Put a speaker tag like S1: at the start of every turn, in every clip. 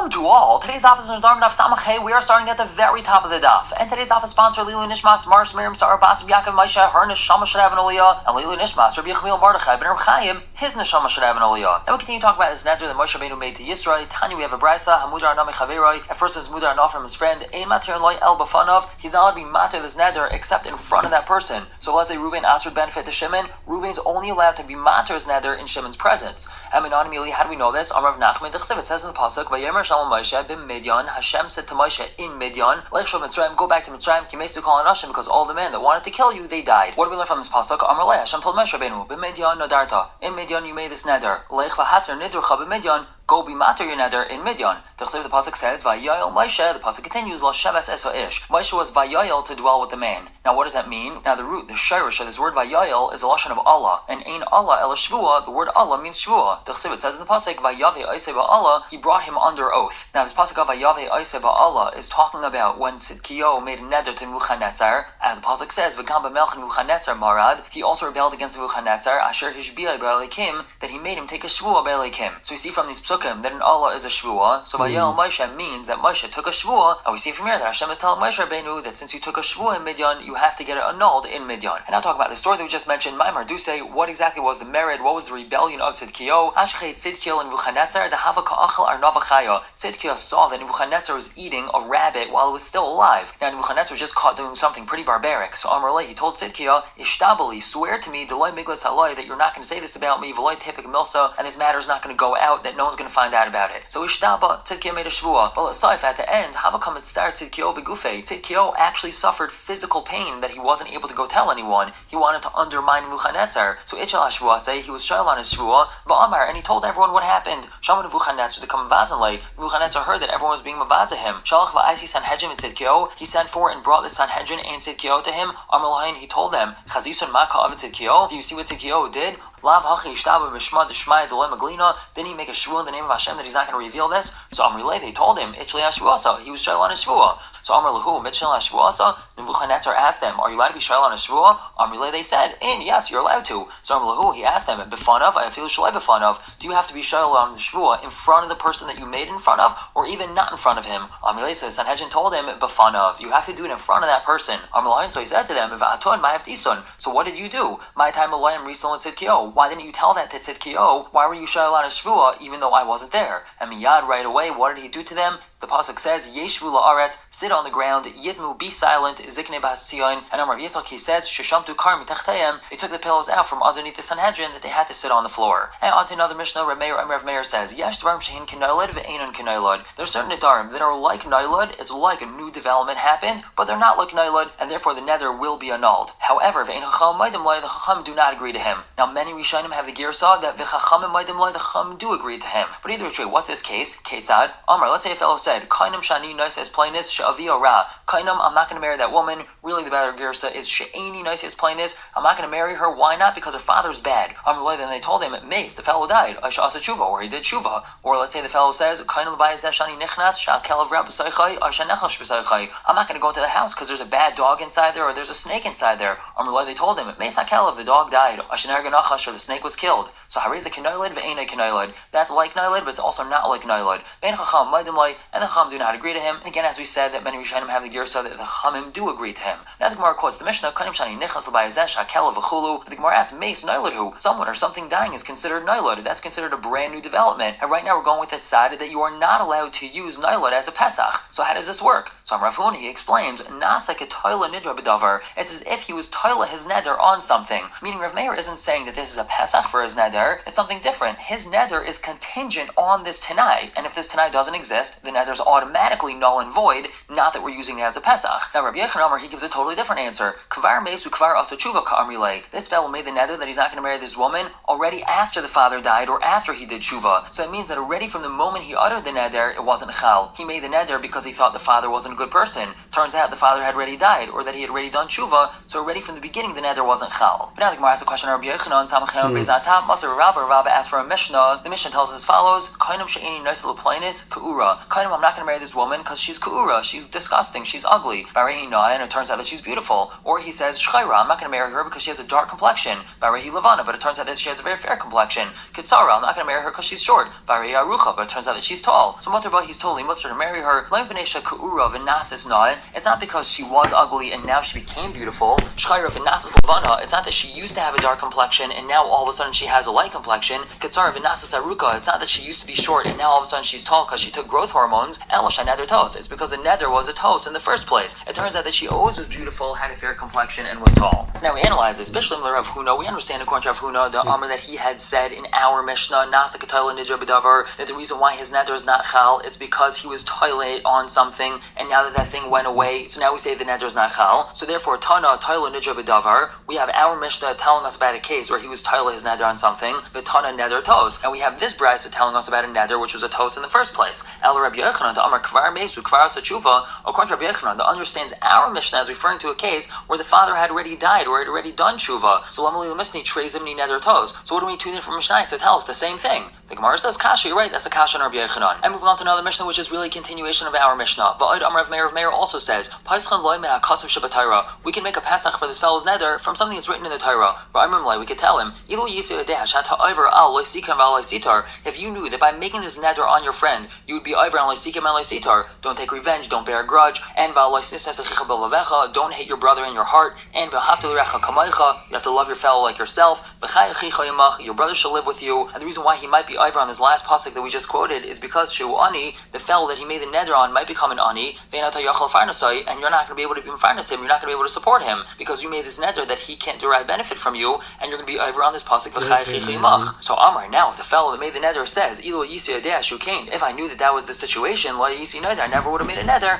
S1: Shalom to all. Today's daf is Nedarim daf Samachay. We are starting at the very top of the daf. And today's daf is sponsored Lilu Nishmas, Mars Miriam Sarah Basim Yaakov Maisha, her Neshama should have an Aliyah, and Lilu Nishmas, Rabbi Yechmiel Mordechai, Ben Reb Chaim, his Neshama should have an Aliyah. Now we continue to talk about this neder that Moshe Rabbeinu made to Yisrael. Tanya, we have a brisa, Hamudar Anami Chaveroi. If a person is Mudar Anah from his friend, Ein Matir Loi El Bafanov, he's not allowed to be Matir this neder except in front of that person. So let's say Reuven asked for benefit to Shimon, Reuven's only allowed to be Matir his neder in Shimon's presence. And anonymity, how do we know this? Amar of Nachman Dechsiv, it says in the pasuk, Vayemer Shalom Moshe b'Midyan. Hashem said to Moshe in Midyan, Leichshov Mitzrayim, go back to Mitzrayim, Kimesu Kol Anashim, because all the men that wanted to kill you, they died. What do we learn from this pasuk? Amar Lei, Hashem told Moshe Rabbeinu, b'Midyan Nadarta. In Midyan you made this neder. Leich v'hater nidrucha b'Midyan. Go be matter your neder in Midyan. The pasuk says, Vayoyel Moshe, the pasuk continues, Lo Shevas Eso Ish. Moshe was Vayoyel to dwell with the man. Now what does that mean? Now the root, the shirish of this word Vayoyel is a lashon of Allah. And Ein Allah El Shvua, the word Allah means Shvua. The it says in the pasuk, Vayave Oisei Ba'Allah, he brought him under oath. Now this pasuk of Vayave Oisei Ba'Allah is talking about when Tzidkiyo made a neder to Nebuchadnezzar. As the pasuk says, V'gam b'melch Nebuchadnezzar marad, he also rebelled against Nebuchadnezzar, Asher Hishbiya Ba'Elikim, that he made him take a Shvua Ba'Elikim. So we see from these psukim that in Allah is a shvua. So Vayel Moshe means that Moshe took a shvua, and we see from here that Hashem is telling Moshe Rabbeinu that since you took a shvua in Midyan, you have to get it annulled in Midyan. And now talk about the story that we just mentioned. Maimar do say what exactly was the merit, what was the rebellion of Tzidkiyo? Ashchay Tzidkiyo and Nebuchadnezzar, the Hava Ka'achal Arnava Chaya. Tzidkiyo saw that Nebuchadnezzar was eating a rabbit while it was still alive. Now Nebuchadnezzar was just caught doing something pretty barbaric. So Amar Lei, he told Tzidkiyo, Ishtabali, swear to me, Deloy Miglas Haloi, that you're not going to say this about me, Veloy Tepik Milsa, and this matter is not going to go out, that no one's going to find out about it. So Ishtaba, Tzidkiyo made a shvua. But Saif at the end, Havakam Star Tzidkiyo Begufe. Tzidkiyo actually suffered physical pain that he wasn't able to go tell anyone. He wanted to undermine Nebuchadnezzar. So Ichal Shvua say he was shail on his shvua, Va'amar, and he told everyone what happened. Shama Nebuchadnezzar to come Vazanle. Nebuchadnezzar heard that everyone was being Mavaza him. Shalach Va'isi Sanhedrin and Tzidkiyo. He sent for and brought the Sanhedrin and Tzidkiyo to him. Amar he told them, Chazisun Maka of Tzidkiyo. Do you see what Tzidkiyo did? Didn't he make a shvua in the name of Hashem that he's not going to reveal this? So Amrilei, they told him, Ichlei HaShvuasa, he was shail on his shvua. So Amar Lahu, Mitchell HaShvuasa, Nebuchadnezzar asked them, are you allowed to be shail on a shvua? Amrilei, they said, yes, you're allowed to. So Amar Lahu, he asked them, B'fanav, I feel shalai b'fanav, do you have to be shail on the shvua in front of the person that you made in front of, or even not in front of him? Amrilei said, Sanhedrin told him, B'fanav, you have to do it in front of that person. Amrilei, so he said to them, V'aton ma'avdisun, so what did you do? My time alayim risal and tzidkiyo. Why didn't you tell that to Tzidkiyo? Why were you shail on a shvua even though I wasn't there? And miyad right away, what did he do to them? The pasuk says, Yeshvu la'aretz, sit on the ground, yitmu, be silent, zikne b'hasiyon. And Amar Yitzchak, he says, Sheshamtu kar mitachteim, they took the pillows out from underneath the Sanhedrin that they had to sit on the floor. And on to another Mishnah, Rav Meir says, Yesh dvarim shehin k'nailad ve'enon k'nailad. There's certain Nedarim that are like nailad, it's like a new development happened, but they're not like nailad, and therefore the nether will be annulled. However, ve'en chacham maidim lai, the chacham do not agree to him. Now many Rishonim have the girsah that v'chacham maidim lai, the chacham do agree to him. But either way, what's this case? Ketzad, Amar, let's say a fellow said, Kainam shani nice as plainness, she'avia ra. Kainam, I'm not going to marry that woman. Really, the better girsa is she'eni nice as plainness. I'm not going to marry her. Why not? Because her father's bad. Then they told him, Mace, the fellow died. Aisha asa tshuva, or he did tshuva. Or let's say the fellow says, Kainam l'bayis shani nichnas, sha'kel avra b'saychai, aisha nechash b'saychai. I'm not going to go into the house because there's a bad dog inside there, or there's a snake inside there. They told him, Mace hakel, the dog died. Aisha nerganachash, or the snake was killed. So hariza k'nailad ve'ena k'nailad. That's like nailad, but it's also not like nailad. Ve'en chacham maidim lai, and the chacham do not agree to him. And again, as we said, that many Rishonim have the girsa that the Chamim do agree to him. Now the Gemara quotes the Mishnah, Kanim shani nechas l'bayazeh shakela v'chulu. The Gemara asks, Mace nailad who? Someone or something dying is considered nailad. That's considered a brand new development. And right now we're going with that side that you are not allowed to use nailad as a Pesach. So how does this work? So Rav Huna, he explains, Nasa ketoila nidra b'davar. It's as if he was toila his neder on something. Meaning Rav Meir isn't saying that this is a Pesach for his neder. It's something different. His neder is contingent on this Tanai. And if this Tanai doesn't exist, the neder is automatically null and void, not that we're using it as a Pesach. Now Rabbi Yechon he gives a totally different answer. Kvar mesu kvar asa tshuva ka'amrilei. This fellow made the neder that he's not going to marry this woman already after the father died or after he did tshuva. So it means that already from the moment he uttered the neder, it wasn't chal. He made the neder because he thought the father wasn't a good person. Turns out the father had already died, or that he had already done tshuva, so already from the beginning the neder wasn't chal. But now the Gemara asks a question of Rabbi Yechon, Samachem Bezatam, Masar to Rabbi, Rabbi asks for a Mishnah. The Mishnah tells us as follows: Kainim she'eni noisel plainis ka'ura. Kainim, I'm not going to marry this woman because she's ka'ura. She's disgusting. She's ugly. Barehi naya, and it turns out that she's beautiful. Or he says shchayra. I'm not going to marry her because she has a dark complexion. Barehi levana, but it turns out that she has a very fair complexion. Kitsara. I'm not going to marry her because she's short. Barehi arucha, but it turns out that she's tall. So mutter, he's totally mutter to marry her. Lem b'neisha ka'ura v'nasis naya. It's not because she was ugly and now she became beautiful. Shchayra v'nasis levana. It's not that she used to have a dark complexion and now all of a sudden she has a light complexion. Kitsara v'nasis aruka. It's not that she used to be short and now all of a sudden she's tall because she took growth hormones. Elosh neder tos. It's because the neder was a tos in the first place. It turns out that she always was beautiful, had a fair complexion, and was tall. So now we analyze this. Bishlam Rav Huna. We understand according to Rav Huna the Amr that he had said in our Mishnah Nasa Katayla Nidra B'Davar that the reason why his neder is not chal, it's because he was toilet on something and now that thing went away. So now we say the neder is not chal. So therefore Tana Tayla Nidra B'Davar. We have our Mishnah telling us about a case where he was toilet his neder on something. But Tana neder tos. And we have this brisa telling us about a neder which was a tos in the first place. El Rabbi Yochanan the Amar Kvar Mesu Kvar Sachuva. According to Rabbi Yochanan, that understands our Mishnah as referring to a case where the father had already died or had already done tshuva. So Lamali Lamisni Trei Zimni Neder Tos. So what do we tune in from Mishnah to tell us the same thing? The Gemara says Kasha, you're right, that's a Kasha on Rabbi Yochanan. And moving on to another Mishnah which is really a continuation of our Mishnah. Va'od Amar of Meir also says, Paischan loy min ha'kasav shebatayra. We can make a Pesach for this fellow's neder from something that's written in the Torah. We could tell him, if you knew that by making this neder on your friend, you would be over on loisikim and loisitar. Don't take revenge, don't bear a grudge, and don't hate your brother in your heart, and you have to love your fellow like yourself. Your brother shall live with you. And the reason why he might be over on this last pasuk that we just quoted is because Shu Ani, the fellow that he made the neder on, might become an Ani, and you're not going to be able to be farnas him, you're not going to be able to support him, because you made this neder that he can't derive benefit from you, and you're going to be over on this pasuk. So Amar, now if the fellow that made the neder says, if I knew that was the situation, I never would have made a neder.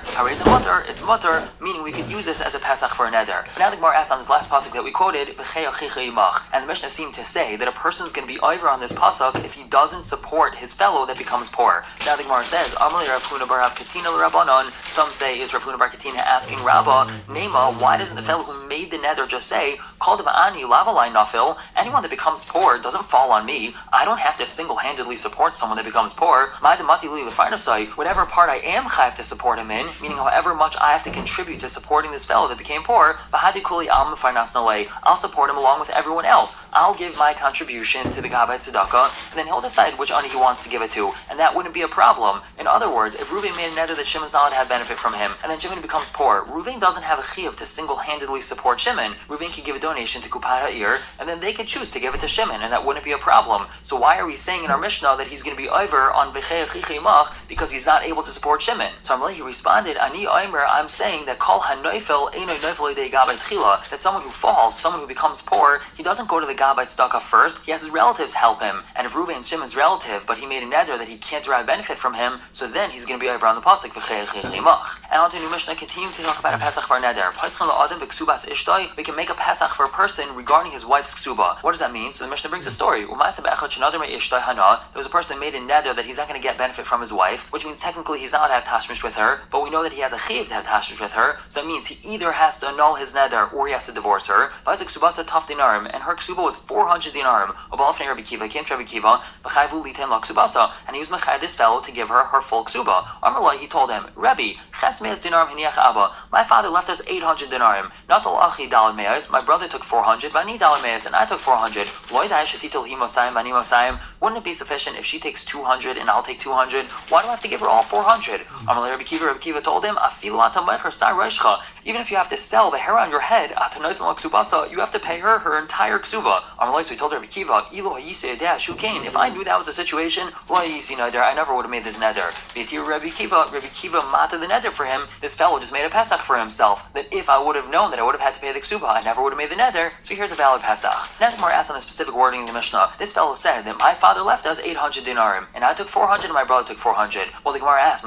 S1: It's mutter, meaning we could use this as a Pesach for a neder. But now the Gemara asks on this last pasuk that we quoted, and the Mishnah seemed to say that a person's going to be over on this pasuk if he doesn't support his fellow that becomes poor. Now the Gemara says, some say is Rav Huna bar Katina asking Rabba, Nema, why doesn't the fellow who made the neder just say, anyone that becomes poor doesn't fall on me. I don't have to single-handedly support someone that becomes poor. Whatever part I am chayv to support him in, meaning however much I have to contribute to supporting this fellow that became poor, I'll support him along with everyone else. I'll give my contribution to the Gabbai Tzedakah, and then he'll decide which ani he wants to give it to, and that wouldn't be a problem. In other words, if Reuven made a neder that Shimon's not allowed to have benefit from him, and then Shimon becomes poor, Reuven doesn't have a chiyuv to single-handedly support Shimon. Reuven could give a donation to Kupat Ha'ir, and then they could choose to give it to Shimon, and that wouldn't be a problem. So why are we saying in our Mishnah that he's going to be over on because he's not able to support Shimon? So he responded, I'm saying that kol hanoifel eino noifel idei gabbai tchila, that someone who falls, someone who becomes poor, he doesn't go to the Gabbai Tzedakah first, he has his relatives help him. And if Reuven's Shimon's relative, but he made a neder that he can't derive benefit from him, so then he's going to be over on the pasuk. And on to new Mishnah, continuing to talk about a Pesach for a neder. We can make a Pesach for a person regarding his wife's ksuba. What does that mean? So the Mishnah brings a story. There was a person that made a neder that he's not going to get benefit from his wife, which means technically he's not allowed to have tashmish with her, but we know that he has a chiv to have tashmish with her, so it means he either has to annul his neder or he has to divorce her. And her ksuba was 400 dinarim. Rabbi Kiva came to Rabbi Kiva, and he was mechayed this fellow to give her full ksuba. Amrullah, he told him, Rabbi, my father left us 800 dinarim. Not al achi dalad meis. My brother took 400, bani dalad meis, and I took 400. Wouldn't it be sufficient if she takes 200 and I'll take 200? Why do I have to give her all 400? Rabbi Kiva told him, even if you have to sell the hair on your head, you have to pay her entire ksuba. So he told Rabbi Kiva, if I knew that was the situation, I never would have made this neder. Rabbi Kiva mata the neder for him. This fellow just made a Pesach for himself, that if I would have known that I would have had to pay the ksuba, I never would have made the neder. So here's a valid Pesach. Now the Gemara asks on the specific wording in the Mishnah. This fellow said that my father left us 800 dinarim, and I took 400 and my brother took 400. Well, the Gemara asks,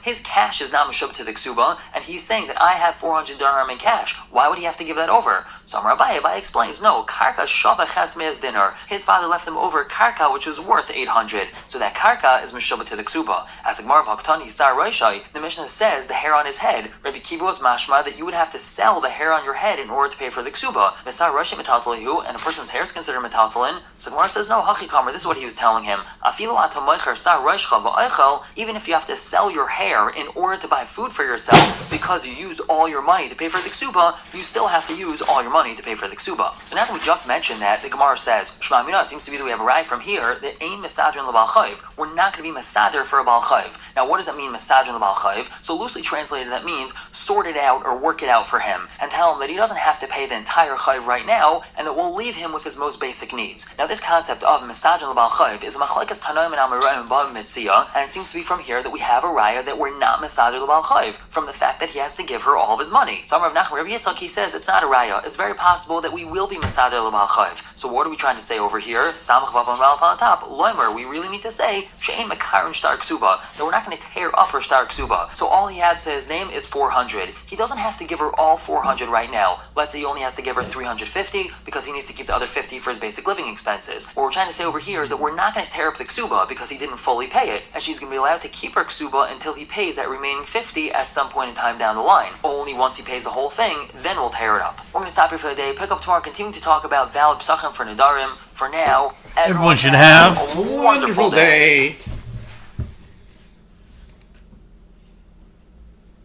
S1: his cash is not mishubah to the ksuba, and he's saying that I have 400 dinarim in cash. Why would he have to give that over? So Rabbi explains, no, karka shava ches me'ez dinar. His father left him over karka, which was worth 800. So that karka is mishubah to the ksuba. As the Gemara Bhaktani Sar Roishai, the Mishnah says the hair on his head. Rabbi Kiva was mashma that you would have to sell the hair on your head in order to pay for the ksuba. Mesar Rashi metatalihu, and a person's hair is considered metaltalin. So Gemara says, no, Hachikamer, this is what he was telling him. Afilu atamoicher sar rashcha va'oichel, even if you have to sell your hair in order to buy food for yourself because you used all your money to pay for the ksuba, you still have to use all your money to pay for the ksuba. So now that we just mentioned that, the Gemara says, Shema Mina, it seems to be that we have a right from here that ain mesadrin l'bal chayv. We're not going to be mesader for a bal chayv. Now, what does that mean, mesadrin l'bal chayv? So loosely translated, that means sort it out or work it out for him and tell him that he doesn't have to pay the entire chayv right now and that we'll leave him with his most basic needs. Now, this concept of mesadrin l'bal chayv is a machlekes tanoim and amoraim b'av mitzia, and it seems to be from here that we have a raya that we're not mesader l'bal chayv from the fact that he has to give her all of his money. So Rav Nachman, Rabbi Yitzchak, he says it's not a raya. It's very possible that we will be mesader l'bal chayv. So what are we trying to say over here? Samach vav on Ralph on top. Loimer, we really need to say she'ein mekarin shtar ksuba, that we're not going to tear up her shtar ksuba. So all he has to his name is 400. He doesn't have to give her all 400 right now. Let's say he only has to give her 350 because he needs to keep the other 50 for his basic living expenses. What we're trying to say over here is that we're not going to tear up the ksuba because he didn't fully pay it, and she's going to be allowed to keep her ksuba until he pays that remaining 50 at some point in time down the line. Only once he pays the whole thing, then we'll tear it up. We're going to stop here for the day, pick up tomorrow, continue to talk about valid psachim for Nedarim. For now, everyone should have a wonderful day.